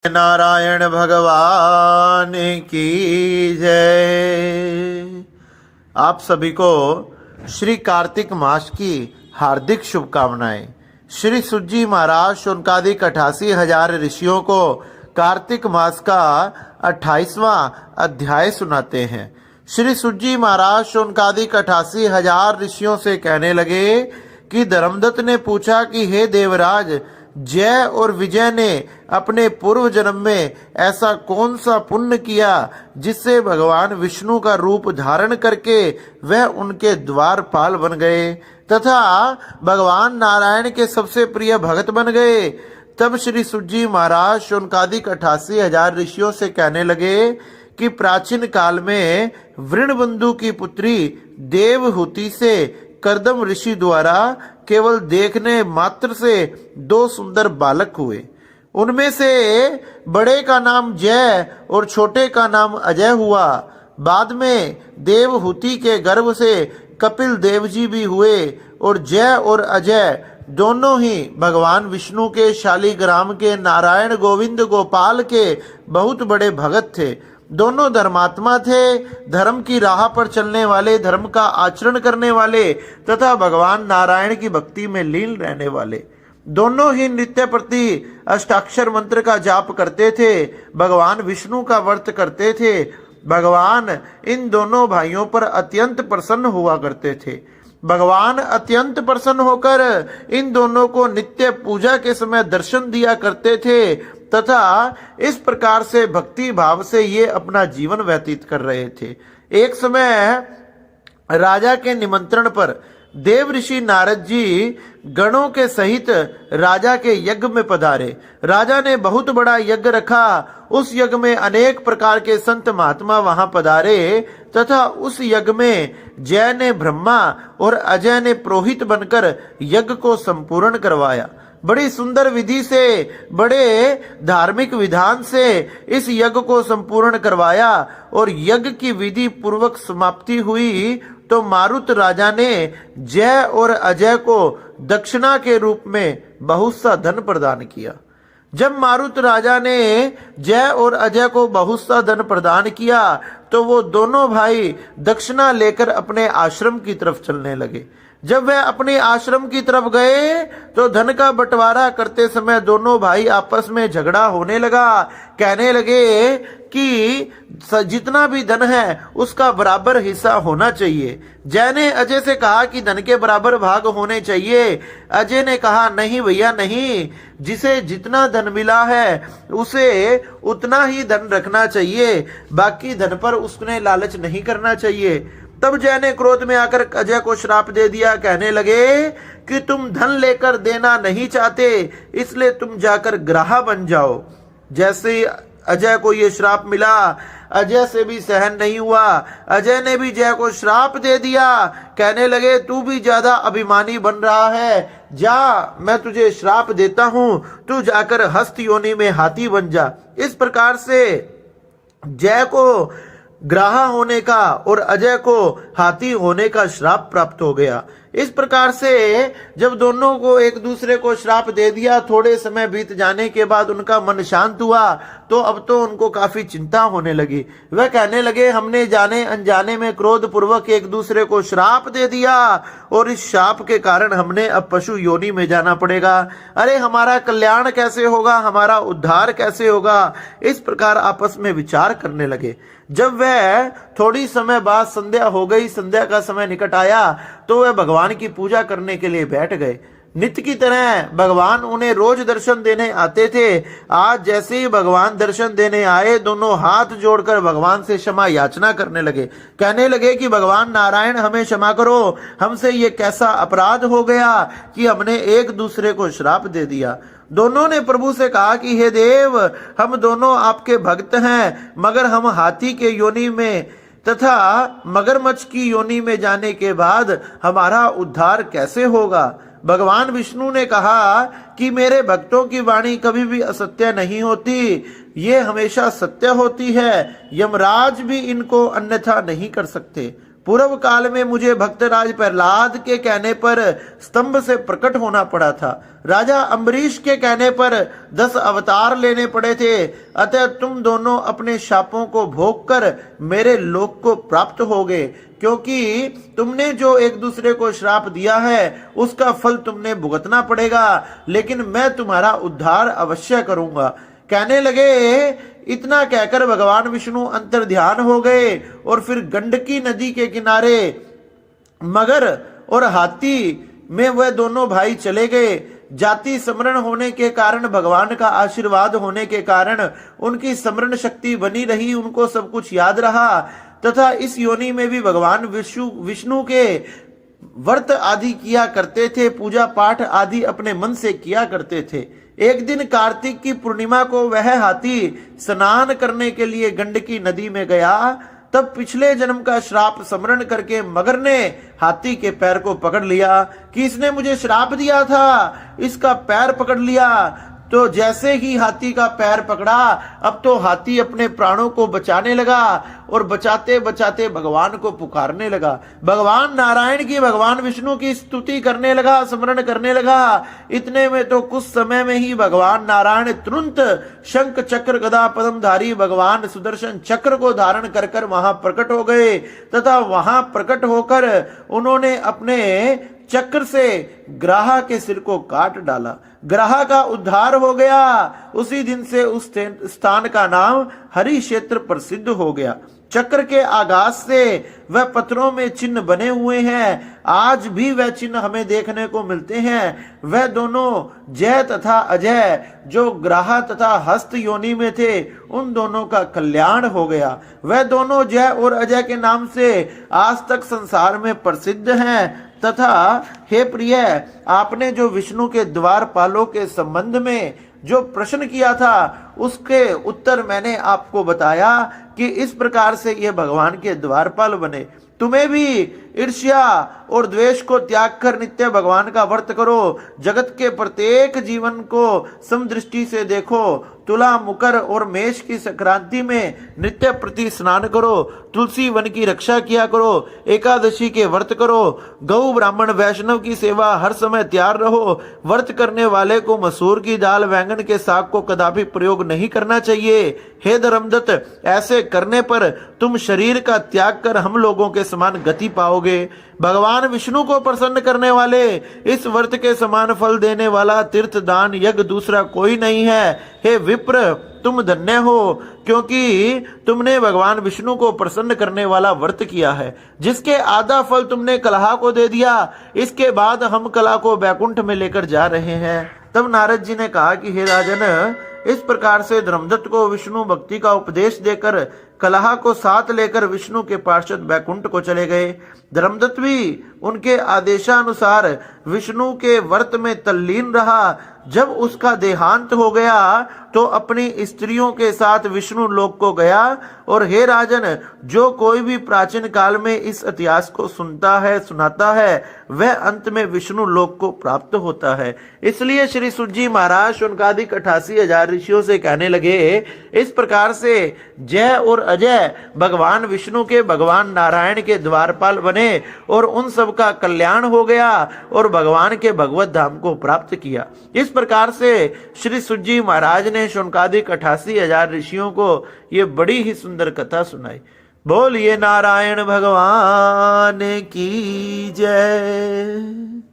नारायण भगवान की जय। आप सभी को श्री कार्तिक मास की हार्दिक शुभकामनाएं। श्री सुज्जी महाराज शौनकादिक 88,000 ऋषियों को कार्तिक मास का 28वां अध्याय सुनाते हैं। श्री सुज्जी महाराज शौनकादिक 88,000 ऋषियों से कहने लगे कि धर्मदत्त ने पूछा कि हे देवराज, जय और विजय ने अपने पूर्व जन्म में ऐसा कौन सा पुण्य किया जिससे भगवान विष्णु का रूप धारण करके वह उनके द्वारपाल बन गए तथा भगवान नारायण के सबसे प्रिय भक्त बन गए। तब श्री सुज्जी महाराज शौनकादिक 88,000 ऋषियों से कहने लगे कि प्राचीन काल में वृणबंधु की पुत्री देवहूति से कर्दम ऋषि द्वारा केवल देखने मात्र से 2 सुंदर बालक हुए। उनमें से बड़े का नाम जय और छोटे का नाम अजय हुआ। बाद में देवहूति के गर्भ से कपिल देव जी भी हुए और जय और अजय दोनों ही भगवान विष्णु के शालीग्राम के नारायण गोविंद गोपाल के बहुत बड़े भगत थे। दोनों धर्मात्मा थे, धर्म की राह पर चलने वाले, धर्म का आचरण करने वाले तथा भगवान नारायण की भक्ति में लीन रहने वाले। दोनों ही नित्य प्रति अष्टाक्षर मंत्र का जाप करते थे, भगवान विष्णु का व्रत करते थे। भगवान इन दोनों भाइयों पर अत्यंत प्रसन्न हुआ करते थे। भगवान अत्यंत प्रसन्न होकर इन दोनों को नित्य पूजा के समय दर्शन दिया करते थे तथा इस प्रकार से भक्ति भाव से ये अपना जीवन व्यतीत कर रहे थे। एक समय राजा के निमंत्रण पर देव ऋषि नारद जी गणों के सहित राजा के यज्ञ में पधारे। राजा ने बहुत बड़ा यज्ञ रखा। उस यज्ञ में अनेक प्रकार के संत महात्मा वहां पधारे तथा उस यज्ञ में जय ने ब्रह्मा और अजय ने पुरोहित बनकर यज्ञ को संपूर्ण करवाया। बड़ी सुंदर विधि से, बड़े धार्मिक विधान से इस यज्ञ को संपूर्ण करवाया और यज्ञ की विधि पूर्वक समाप्ति हुई तो मारुत राजा ने जय और अजय को दक्षिणा के रूप में बहुत सा धन प्रदान किया। जब मारुत राजा ने जय और अजय को बहुत सा धन प्रदान किया तो वो दोनों भाई दक्षिणा लेकर अपने आश्रम की तरफ चलने लगे। जब वह अपने आश्रम की तरफ गए तो धन का बंटवारा करते समय दोनों भाई आपस में झगड़ा होने लगा। कहने लगे कि जितना भी धन है उसका बराबर हिस्सा होना चाहिए। जय ने अजय से कहा कि धन के बराबर भाग होने चाहिए। अजय ने कहा नहीं भैया नहीं, जिसे जितना धन मिला है उसे उतना ही धन रखना चाहिए, बाकी धन पर उसने लालच नहीं करना चाहिए। तब जय ने क्रोध में आकर अजय को श्राप दे दिया। कहने लगे कि तुम धन लेकर देना नहीं चाहते, इसलिए तुम जाकर ग्राह बन जाओ। जैसे अजय को ये श्राप मिला, अजय से भी सहन नहीं हुआ। अजय ने भी जय को श्राप दे दिया। कहने लगे तू भी ज्यादा अभिमानी बन रहा है, जा मैं तुझे श्राप देता हूं, तू जाकर हस्त योनि में हाथी बन जा। इस प्रकार से जय को ग्राह होने का और अजय को हाथी होने का श्राप प्राप्त हो गया। इस प्रकार से जब दोनों को एक दूसरे को श्राप दे दिया, थोड़े समय बीत जाने के बाद उनका मन शांत हुआ तो अब तो उनको काफी चिंता होने लगी। वह कहने लगे हमने जाने अनजाने में क्रोध पूर्वक एक दूसरे को श्राप दे दिया और इस श्राप के कारण हमने अब पशु योनि में जाना पड़ेगा। अरे हमारा कल्याण कैसे होगा, हमारा उद्धार कैसे होगा? इस प्रकार आपस में विचार करने लगे। जब वह थोड़ी समय बाद संध्या हो गई, संध्या का समय निकट आया तो वह भगवान की पूजा करने के लिए बैठ गए। नित्य की तरह भगवान उन्हें रोज दर्शन देने आते थे। आज जैसे ही भगवान दर्शन देने आए, दोनों हाथ जोड़कर भगवान से क्षमा याचना करने लगे। कहने लगे कि भगवान नारायण हमें क्षमा करो, हमसे ये कैसा अपराध हो गया कि हमने एक दूसरे को श्राप दे दिया। दोनों ने प्रभु से कहा कि हे देव, हम दोनों आपके भक्त हैं, मगर हम हाथी के योनि में तथा मगरमच्छ की योनि में जाने के बाद हमारा उद्धार कैसे होगा? भगवान विष्णु ने कहा कि मेरे भक्तों की वाणी कभी भी असत्य नहीं होती, ये हमेशा सत्य होती है। यमराज भी इनको अन्यथा नहीं कर सकते। पूर्व काल में मुझे भक्तराज प्रहलाद के कहने पर स्तंभ से प्रकट होना पड़ा था। राजा अम्बरीश के कहने पर 10 अवतार लेने पड़े थे। अतः तुम दोनों अपने शापों को भोग कर मेरे लोक को प्राप्त होगे, क्योंकि तुमने जो एक दूसरे को श्राप दिया है उसका फल तुमने भुगतना पड़ेगा, लेकिन मैं तुम्हारा उद्धार अवश्य करूंगा। कहने लगे। इतना कहकर भगवान विष्णु अंतर ध्यान हो गए और फिर गंडकी नदी के किनारे मगर और हाथी में वह दोनों भाई चले गए। जाति स्मरण होने के कारण, भगवान का आशीर्वाद होने के कारण उनकी स्मरण शक्ति बनी रही, उनको सब कुछ याद रहा तथा इस योनि में भी भगवान विष्णु के व्रत आदि किया करते थे, पूजा पाठ आदि अपने मन से किया करते थे। एक दिन कार्तिक की पूर्णिमा को वह हाथी स्नान करने के लिए गंडकी नदी में गया। तब पिछले जन्म का श्राप स्मरण करके मगर ने हाथी के पैर को पकड़ लिया कि इसने मुझे श्राप दिया था, इसका पैर पकड़ लिया। तो जैसे ही हाथी का पैर पकड़ा, अब तो हाथी अपने प्राणों को बचाने लगा और बचाते बचाते भगवान को पुकारने लगा। भगवान नारायण की, भगवान विष्णु की स्तुति करने लगा, स्मरण करने लगा। इतने में तो कुछ समय में ही भगवान नारायण तुरंत शंख चक्र गदा पद्मधारी भगवान सुदर्शन चक्र को धारण कर कर वहां प्रकट हो गए तथा वहां प्रकट होकर उन्होंने अपने चक्र से ग्राह के सिर को काट डाला। ग्राह का उद्धार हो गया। उसी दिन से उस स्थान का नाम हरि क्षेत्र प्रसिद्ध हो गया। चक्र के आगाज से वह पत्थरों में चिन्ह बने हुए हैं। आज भी वह चिन्ह हमें देखने को मिलते हैं। वह दोनों जय तथा अजय जो ग्राह तथा हस्त योनि में थे, उन दोनों का कल्याण हो गया। वह दोनों जय और अजय के नाम से आज तक संसार में प्रसिद्ध हैं। तथा हे प्रिय, आपने जो विष्णु के द्वारपालों के संबंध में जो प्रश्न किया था, उसके उत्तर मैंने आपको बताया कि इस प्रकार से ये भगवान के द्वारपाल बने। तुम्हें भी ईर्ष्या और द्वेष को त्याग कर नित्य भगवान का व्रत करो। जगत के प्रत्येक जीवन को समदृष्टि से देखो। तुला, मकर और मेष की संक्रांति में नित्य प्रति स्नान करो। तुलसी वन की रक्षा किया करो। एकादशी के व्रत करो। गौ ब्राह्मण वैष्णव की सेवा हर समय तैयार रहो। व्रत करने वाले को मसूर की दाल, बैंगन के साग को कदापि प्रयोग नहीं करना चाहिए। हे धर्मदत्त, ऐसे करने पर तुम शरीर का त्याग कर हम लोगों के समान गति पाओगे। भगवान विष्णु को प्रसन्न करने वाले इस व्रत के समान फल देने वाला तीर्थ दान यज्ञ दूसरा कोई नहीं है। हे विप्र, तुम धन्य हो, क्योंकि तुमने भगवान विष्णु को प्रसन्न करने वाला व्रत किया है, जिसके आधा फल तुमने कलहा को दे दिया। इसके बाद हम कला को बैकुंठ में लेकर जा रहे हैं। तब नारद जी ने कहा कि हे राजन, इस प्रकार से धर्मदत्त को विष्णु भक्ति का उपदेश देकर कलहा को साथ लेकर विष्णु के पार्षद बैकुंठ को चले गए। धर्मदत्त भी उनके आदेशानुसार विष्णु के व्रत में तल्लीन रहा। जब उसका देहांत हो गया तो अपनी स्त्रियों के साथ विष्णु लोक को गया। और हे राजन, जो कोई भी प्राचीन काल में इस इतिहास को सुनता है, सुनाता है, वह अंत में विष्णु लोक को प्राप्त होता है। इसलिए श्री सूत जी महाराज शौनकादिक 88,000 ऋषियों से कहने लगे, इस प्रकार से जय और अजय भगवान विष्णु के, भगवान नारायण के द्वारपाल बने और उन सब का कल्याण हो गया और भगवान के भगवत धाम को प्राप्त किया। इस प्रकार से श्री सूत जी महाराज ने शौनकादिक 88,000 ऋषियों को ये बड़ी ही सुंदर कथा सुनाई। बोलिए नारायण भगवान की जय।